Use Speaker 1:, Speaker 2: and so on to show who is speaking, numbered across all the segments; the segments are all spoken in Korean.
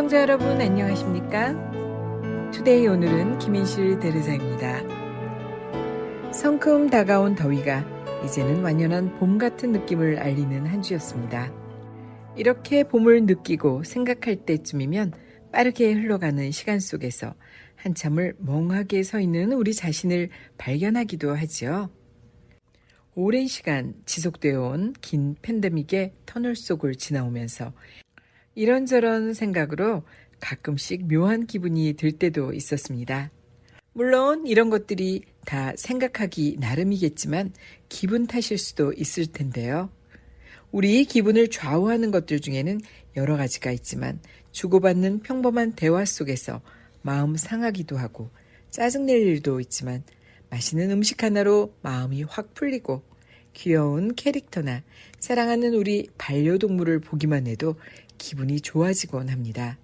Speaker 1: 애청자 여러분 안녕하십니까? 투데이 오늘은 김인실 대르사입니다. 성큼 다가온 더위가 이제는 완연한 봄 같은 느낌을 알리는 한 주였습니다. 이렇게 봄을 느끼고 생각할 때쯤이면 빠르게 흘러가는 시간 속에서 한참을 멍하게 서 있는 우리 자신을 발견하기도 하지요. 오랜 시간 지속되어 온 긴 팬데믹의 터널 속을 지나오면서 이런저런 생각으로 가끔씩 묘한 기분이 들 때도 있었습니다. 물론 이런 것들이 다 생각하기 나름이겠지만 기분 탓일 수도 있을 텐데요. 우리 기분을 좌우하는 것들 중에는 여러 가지가 있지만 주고받는 평범한 대화 속에서 마음 상하기도 하고 짜증낼 일도 있지만 맛있는 음식 하나로 마음이 확 풀리고 귀여운 캐릭터나 사랑하는 우리 반려동물을 보기만 해도 기분이 좋아지곤 합니다.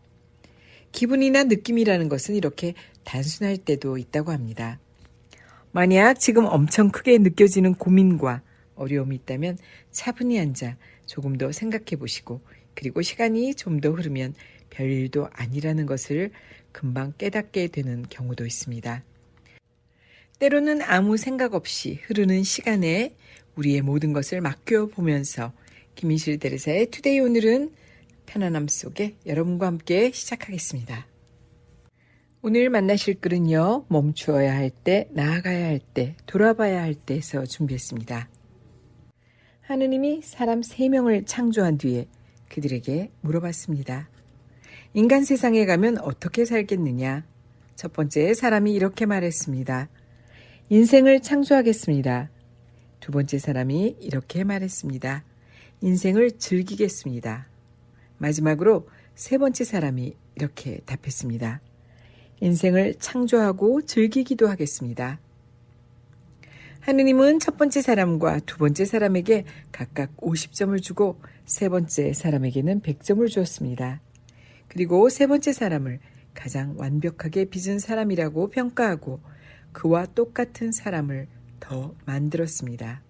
Speaker 1: 기분이나 느낌이라는 것은 이렇게 단순할 때도 있다고 합니다. 만약 지금 엄청 크게 느껴지는 고민과 어려움이 있다면 차분히 앉아 조금 더 생각해 보시고 그리고 시간이 좀 더 흐르면 별일도 아니라는 것을 금방 깨닫게 되는 경우도 있습니다. 때로는 아무 생각 없이 흐르는 시간에 우리의 모든 것을 맡겨보면서 김인실 대르사의 투데이 오늘은 편안함 속에 여러분과 함께 시작하겠습니다. 오늘 만나실 글은요. 멈추어야 할 때, 나아가야 할 때, 돌아봐야 할 때에서 준비했습니다. 하느님이 사람 3명을 창조한 뒤에 그들에게 물어봤습니다. 인간 세상에 가면 어떻게 살겠느냐? 첫 번째 사람이 이렇게 말했습니다. 인생을 창조하겠습니다. 두 번째 사람이 이렇게 말했습니다. 인생을 즐기겠습니다. 마지막으로 세 번째 사람이 이렇게 답했습니다. 인생을 창조하고 즐기기도 하겠습니다. 하느님은 첫 번째 사람과 두 번째 사람에게 각각 50점을 주고 세 번째 사람에게는 100점을 주었습니다. 그리고 세 번째 사람을 가장 완벽하게 빚은 사람이라고 평가하고 그와 똑같은 사람을 더 만들었습니다.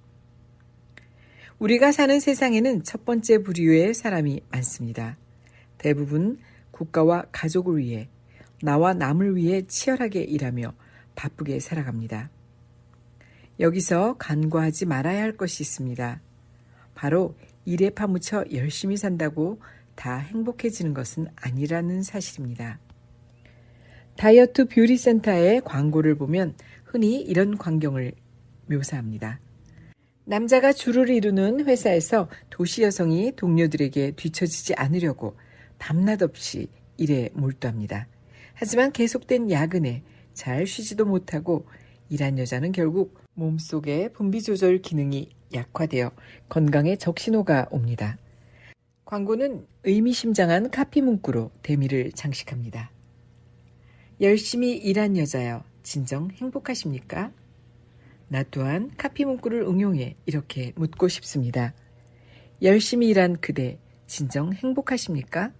Speaker 1: 우리가 사는 세상에는 첫 번째 부류의 사람이 많습니다. 대부분 국가와 가족을 위해 나와 남을 위해 치열하게 일하며 바쁘게 살아갑니다. 여기서 간과하지 말아야 할 것이 있습니다. 바로 일에 파묻혀 열심히 산다고 다 행복해지는 것은 아니라는 사실입니다. 다이어트 뷰티 센터의 광고를 보면 흔히 이런 광경을 묘사합니다. 남자가 주를 이루는 회사에서 도시 여성이 동료들에게 뒤처지지 않으려고 밤낮 없이 일에 몰두합니다. 하지만 계속된 야근에 잘 쉬지도 못하고 일한 여자는 결국 몸속의 분비 조절 기능이 약화되어 건강에 적신호가 옵니다. 광고는 의미심장한 카피 문구로 대미를 장식합니다. 열심히 일한 여자여, 진정 행복하십니까? 나 또한 카피 문구를 응용해 이렇게 묻고 싶습니다. 열심히 일한 그대, 진정 행복하십니까?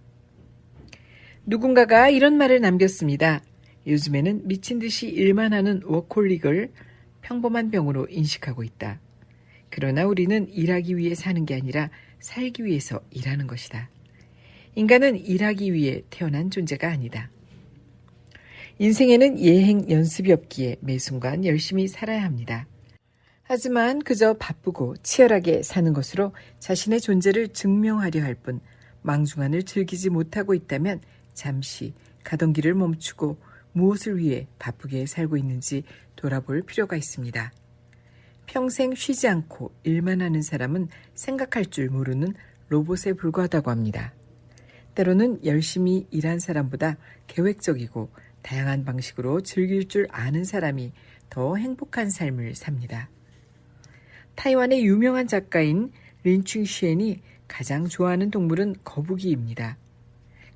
Speaker 1: 누군가가 이런 말을 남겼습니다. 요즘에는 미친 듯이 일만 하는 워콜릭을 평범한 병으로 인식하고 있다. 그러나 우리는 일하기 위해 사는 게 아니라 살기 위해서 일하는 것이다. 인간은 일하기 위해 태어난 존재가 아니다. 인생에는 예행 연습이 없기에 매 순간 열심히 살아야 합니다. 하지만 그저 바쁘고 치열하게 사는 것으로 자신의 존재를 증명하려 할 뿐 망중한을 즐기지 못하고 있다면 잠시 가던 길을 멈추고 무엇을 위해 바쁘게 살고 있는지 돌아볼 필요가 있습니다. 평생 쉬지 않고 일만 하는 사람은 생각할 줄 모르는 로봇에 불과하다고 합니다. 때로는 열심히 일한 사람보다 계획적이고 다양한 방식으로 즐길 줄 아는 사람이 더 행복한 삶을 삽니다. 타이완의 유명한 작가인 린칭시엔이 가장 좋아하는 동물은 거북이입니다.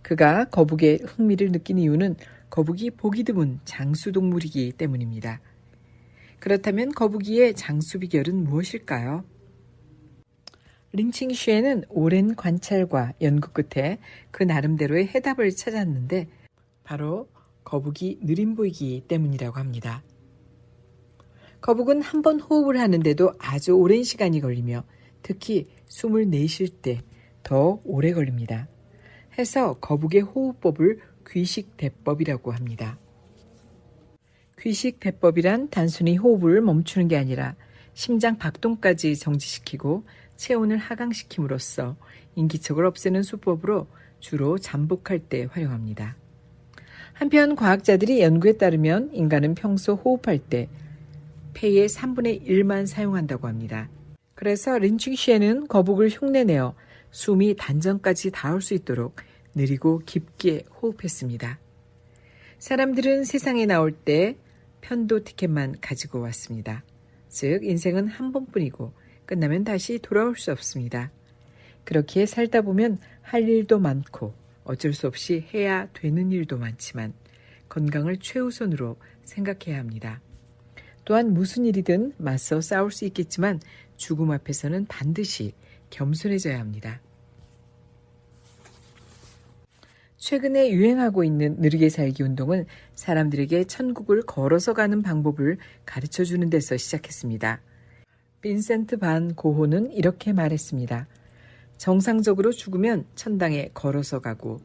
Speaker 1: 그가 거북에 흥미를 느낀 이유는 거북이 보기 드문 장수동물이기 때문입니다. 그렇다면 거북이의 장수 비결은 무엇일까요? 린칭시엔은 오랜 관찰과 연구 끝에 그 나름대로의 해답을 찾았는데 바로 거북이 느림 보이기 때문이라고 합니다. 거북은 한 번 호흡을 하는데도 아주 오랜 시간이 걸리며 특히 숨을 내쉴 때 더 오래 걸립니다. 해서 거북의 호흡법을 귀식대법이라고 합니다. 귀식대법이란 단순히 호흡을 멈추는 게 아니라 심장 박동까지 정지시키고 체온을 하강시킴으로써 인기척을 없애는 수법으로 주로 잠복할 때 활용합니다. 한편 과학자들이 연구에 따르면 인간은 평소 호흡할 때 폐의 3분의 1만 사용한다고 합니다. 그래서 린칭시에는 거북을 흉내내어 숨이 단전까지 닿을 수 있도록 느리고 깊게 호흡했습니다. 사람들은 세상에 나올 때 편도 티켓만 가지고 왔습니다. 즉 인생은 한 번뿐이고 끝나면 다시 돌아올 수 없습니다. 그렇게 살다 보면 할 일도 많고 어쩔 수 없이 해야 되는 일도 많지만 건강을 최우선으로 생각해야 합니다. 또한 무슨 일이든 맞서 싸울 수 있겠지만 죽음 앞에서는 반드시 겸손해져야 합니다. 최근에 유행하고 있는 느리게 살기 운동은 사람들에게 천국을 걸어서 가는 방법을 가르쳐주는 데서 시작했습니다. 빈센트 반 고호는 이렇게 말했습니다. 정상적으로 죽으면 천당에 걸어서 가고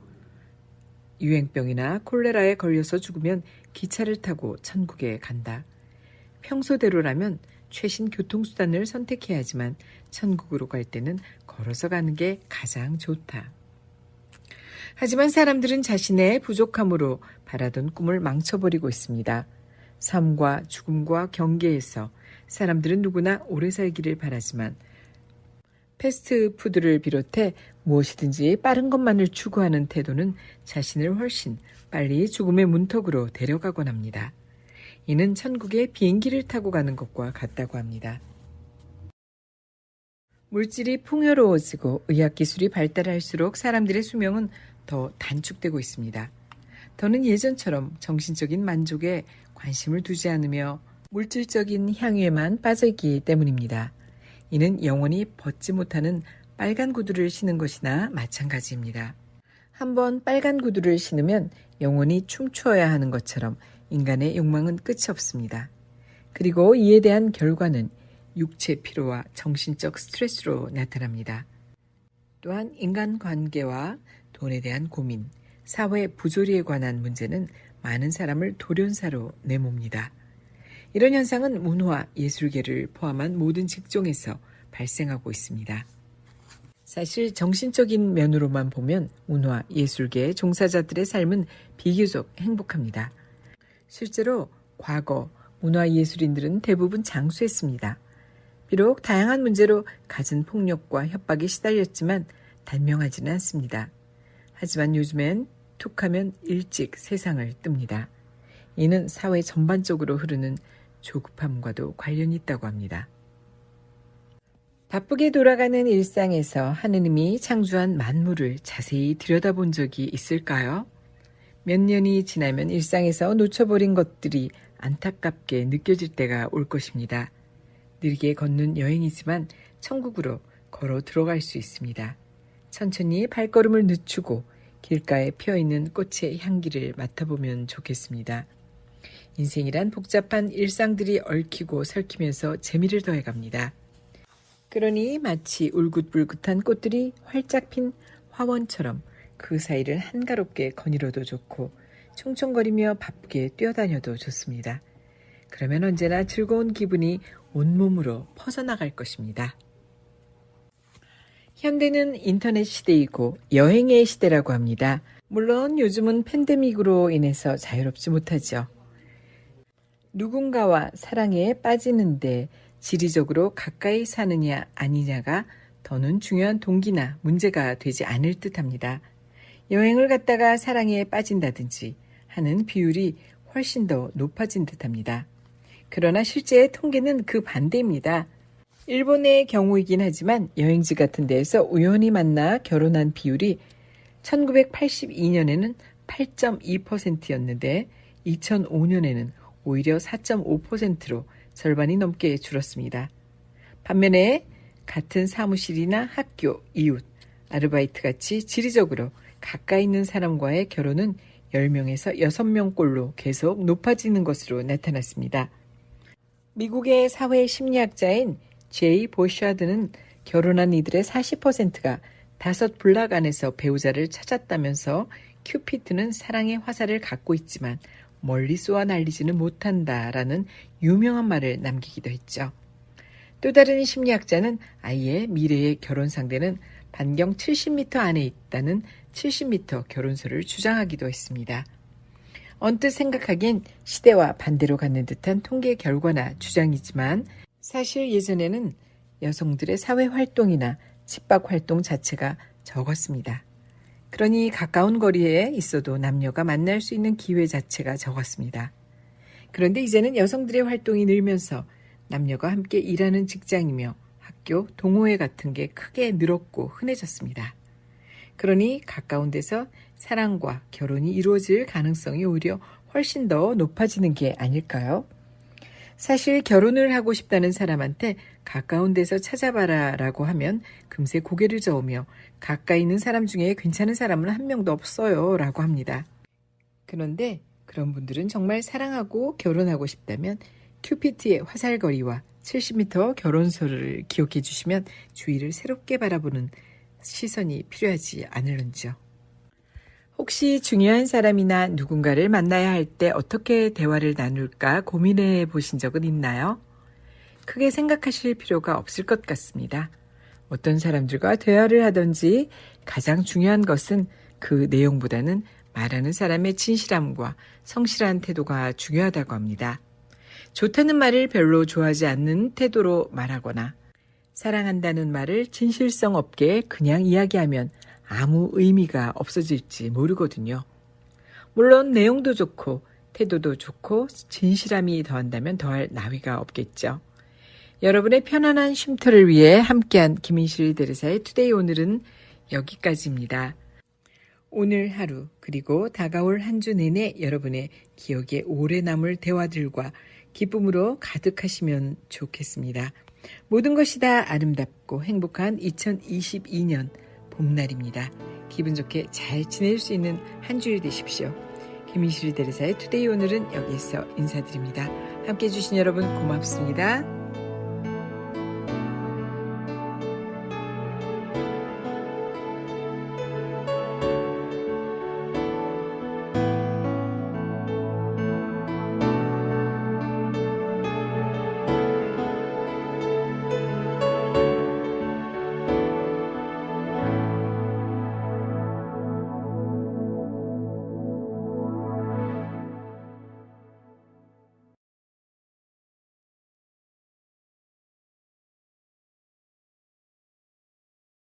Speaker 1: 유행병이나 콜레라에 걸려서 죽으면 기차를 타고 천국에 간다. 평소대로라면 최신 교통수단을 선택해야 하지만 천국으로 갈 때는 걸어서 가는 게 가장 좋다. 하지만 사람들은 자신의 부족함으로 바라던 꿈을 망쳐버리고 있습니다. 삶과 죽음과 경계에서 사람들은 누구나 오래 살기를 바라지만 패스트푸드를 비롯해 무엇이든지 빠른 것만을 추구하는 태도는 자신을 훨씬 빨리 죽음의 문턱으로 데려가곤 합니다. 이는 천국에 비행기를 타고 가는 것과 같다고 합니다. 물질이 풍요로워지고 의학기술이 발달할수록 사람들의 수명은 더 단축되고 있습니다. 더는 예전처럼 정신적인 만족에 관심을 두지 않으며 물질적인 향유에만 빠져있기 때문입니다. 이는 영원히 벗지 못하는 빨간 구두를 신은 것이나 마찬가지입니다. 한번 빨간 구두를 신으면 영원히 춤추어야 하는 것처럼 인간의 욕망은 끝이 없습니다. 그리고 이에 대한 결과는 육체 피로와 정신적 스트레스로 나타납니다. 또한 인간관계와 돈에 대한 고민, 사회 부조리에 관한 문제는 많은 사람을 돌연사로 내몹니다. 이런 현상은 문화, 예술계를 포함한 모든 직종에서 발생하고 있습니다. 사실 정신적인 면으로만 보면 문화, 예술계 종사자들의 삶은 비교적 행복합니다. 실제로 과거 문화예술인들은 대부분 장수했습니다. 비록 다양한 문제로 갖은 폭력과 협박에 시달렸지만 단명하지는 않습니다. 하지만 요즘엔 툭하면 일찍 세상을 뜹니다. 이는 사회 전반적으로 흐르는 조급함과도 관련이 있다고 합니다. 바쁘게 돌아가는 일상에서 하느님이 창조한 만물을 자세히 들여다본 적이 있을까요? 몇 년이 지나면 일상에서 놓쳐버린 것들이 안타깝게 느껴질 때가 올 것입니다. 느리게 걷는 여행이지만 천국으로 걸어 들어갈 수 있습니다. 천천히 발걸음을 늦추고 길가에 피어있는 꽃의 향기를 맡아보면 좋겠습니다. 인생이란 복잡한 일상들이 얽히고 설키면서 재미를 더해갑니다. 그러니 마치 울긋불긋한 꽃들이 활짝 핀 화원처럼 그 사이를 한가롭게 거닐어도 좋고 총총거리며 바쁘게 뛰어다녀도 좋습니다. 그러면 언제나 즐거운 기분이 온몸으로 퍼져나갈 것입니다. 현대는 인터넷 시대이고 여행의 시대라고 합니다. 물론 요즘은 팬데믹으로 인해서 자유롭지 못하죠. 누군가와 사랑에 빠지는데 지리적으로 가까이 사느냐 아니냐가 더는 중요한 동기나 문제가 되지 않을 듯합니다. 여행을 갔다가 사랑에 빠진다든지 하는 비율이 훨씬 더 높아진 듯합니다. 그러나 실제 통계는 그 반대입니다. 일본의 경우이긴 하지만 여행지 같은 데에서 우연히 만나 결혼한 비율이 1982년에는 8.2%였는데 2005년에는 오히려 4.5%로 절반이 넘게 줄었습니다. 반면에 같은 사무실이나 학교, 이웃, 아르바이트 같이 지리적으로 가까이 있는 사람과의 결혼은 10명에서 6명꼴로 계속 높아지는 것으로 나타났습니다. 미국의 사회 심리학자인 제이 보샤드는 결혼한 이들의 40%가 5 블락 안에서 배우자를 찾았다면서 큐피트는 사랑의 화살을 갖고 있지만 멀리 쏘아 날리지는 못한다라는 유명한 말을 남기기도 했죠. 또 다른 심리학자는 아이의 미래의 결혼 상대는 반경 70m 안에 있다는 70m 결혼설을 주장하기도 했습니다. 언뜻 생각하기엔 시대와 반대로 가는 듯한 통계 결과나 주장이지만 사실 예전에는 여성들의 사회 활동이나 집밥 활동 자체가 적었습니다. 그러니 가까운 거리에 있어도 남녀가 만날 수 있는 기회 자체가 적었습니다. 그런데 이제는 여성들의 활동이 늘면서 남녀가 함께 일하는 직장이며 학교, 동호회 같은 게 크게 늘었고 흔해졌습니다. 그러니 가까운 데서 사랑과 결혼이 이루어질 가능성이 오히려 훨씬 더 높아지는 게 아닐까요? 사실 결혼을 하고 싶다는 사람한테 가까운 데서 찾아봐라 라고 하면 금세 고개를 저으며 가까이 있는 사람 중에 괜찮은 사람은 한 명도 없어요 라고 합니다. 그런데 그런 분들은 정말 사랑하고 결혼하고 싶다면 큐피트의 화살거리와 70m 결혼설을 기억해 주시면 주위를 새롭게 바라보는 시선이 필요하지 않을런지요. 혹시 중요한 사람이나 누군가를 만나야 할 때 어떻게 대화를 나눌까 고민해 보신 적은 있나요? 크게 생각하실 필요가 없을 것 같습니다. 어떤 사람들과 대화를 하든지 가장 중요한 것은 그 내용보다는 말하는 사람의 진실함과 성실한 태도가 중요하다고 합니다. 좋다는 말을 별로 좋아하지 않는 태도로 말하거나 사랑한다는 말을 진실성 없게 그냥 이야기하면 아무 의미가 없어질지 모르거든요. 물론 내용도 좋고 태도도 좋고 진실함이 더한다면 더할 나위가 없겠죠. 여러분의 편안한 쉼터를 위해 함께한 김인실 대리사의 투데이 오늘은 여기까지입니다. 오늘 하루 그리고 다가올 한 주 내내 여러분의 기억에 오래 남을 대화들과 기쁨으로 가득하시면 좋겠습니다. 모든 것이 다 아름답고 행복한 2022년 봄날입니다. 기분 좋게 잘 지낼 수 있는 한 주일 되십시오. 김인실 대리사의 투데이 오늘은 여기서 인사드립니다. 함께해 주신 여러분 고맙습니다.